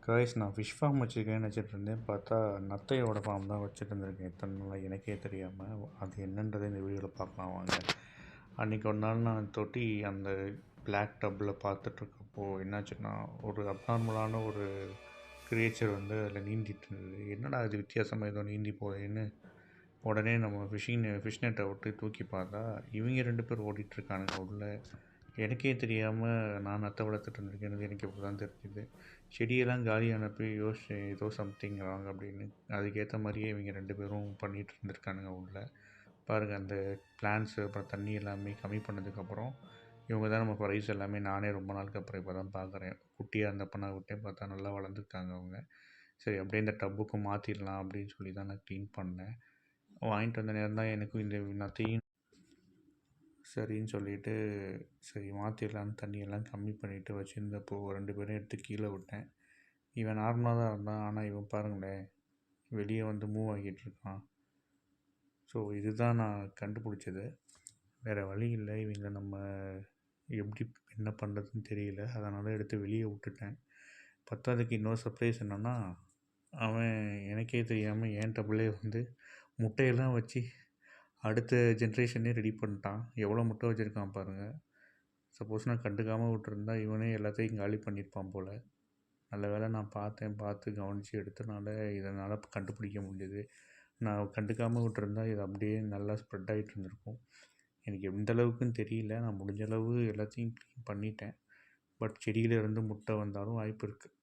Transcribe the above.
Guys நான் fish form வச்சுருக்கேன்னு வச்சுட்ருந்தேன். பார்த்தா நத்தையோட form தான் வச்சுட்டு இருந்திருக்கேன் இத்தனை நாளாக எனக்கே தெரியாமல். அது என்னன்றதை இந்த வீடியோவில் பார்க்கலாம் வாங்க. அன்றைக்கி ஒரு நாள் நான் தொட்டி அந்த பிளாக் டப்பில் பார்த்துட்ருக்கப்போ என்னாச்சுன்னா, ஒரு அப்நார்மலான ஒரு கிரியேச்சர் வந்து அதில் நீந்திட்டு இருந்தது. என்னடா அது வித்தியாசமாக ஏதோ நீந்தி போகுதுன்னு உடனே நம்ம ஃபிஷ் நெட்டை விட்டு தூக்கி பார்த்தா இவங்க 2 பேர் ஓடிட்டுருக்கானுங்க உள்ளே. எனக்கே தெரியாமல் நான் நத்தை வளர்த்துட்டு இருந்திருக்கேன். எனக்கு இப்போ தான் தெரிஞ்சுது. செடியெல்லாம் காலியானப்போ யோசிச்சேன் ஏதோ சம்திங் ராங் அப்படின்னு. அதுக்கேற்ற மாதிரியே இவங்க 2 பேரும் பண்ணிகிட்டு இருந்திருக்கானுங்க உள்ளே. பாருங்கள், அந்த பிளான்ட்ஸு அப்புறம் தண்ணி எல்லாமே கம்மி பண்ணதுக்கப்புறம் இவங்க தான் நம்ம ப்ரைஸ் எல்லாமே. நானே ரொம்ப நாளுக்கு அப்புறம் இப்போ தான் பார்க்குறேன். குட்டியாக இருந்தப்போ நான் விட்டேன், பார்த்தா நல்லா வளர்ந்துருக்காங்க அவங்க. சரி, அப்படியே இந்த டப்புக்கும் மாற்றிடலாம் அப்படின்னு சொல்லி தான் நான் க்ளீன் பண்ணேன். வாங்கிட்டு வந்த நேரம் தான் எனக்கும் இந்த நத்தையும் சரின்னு சொல்லிவிட்டு சரி மாற்றிடலான்னு தண்ணியெல்லாம் கம்மி பண்ணிவிட்டு வச்சுருந்தப்போ 2 பேரும் எடுத்து கீழே விட்டேன். இவன் நார்மலாக தான் இருந்தான். ஆனால் இவன் பாருங்களேன், வெளியே வந்து மூவ் ஆகிட்டுருக்கான். ஸோ இதுதான் நான் கண்டுபிடிச்சது. வேறு வழி இல்லை, இவங்களை நம்ம எப்படி என்ன பண்ணுறதுன்னு தெரியல. அதனால் எடுத்து வெளியே விட்டுட்டேன். பத்தாவதுக்கு இன்னொரு சர்ப்ரைஸ் என்னென்னா, அவன் எனக்கே தெரியாமல் என் டபுளே வந்து முட்டையெல்லாம் வச்சு அடுத்த ஜென்ரேஷனே ரெடி பண்ணிட்டான். எவ்வளோ முட்டை வச்சுருக்கான் பாருங்கள். சப்போஸ் நான் கண்டுக்காமல் விட்டுருந்தா இவனே எல்லாத்தையும் காலி பண்ணியிருப்பான் போல். நல்ல வேளை நான் பார்த்து கவனித்து எடுத்தனால இதனால் கண்டுபிடிக்க முடிஞ்சது. நான் கண்டுக்காமல் விட்டுருந்தா இது அப்படியே நல்லா ஸ்ப்ரெட் ஆகிட்டு இருந்திருக்கும். எனக்கு எந்த அளவுக்குன்னு தெரியல. நான் முடிஞ்ச அளவு எல்லாத்தையும் க்ளீன் பண்ணிட்டேன். பட் செடியிலேருந்து முட்டை வந்தாலும் வாய்ப்பு இருக்குது.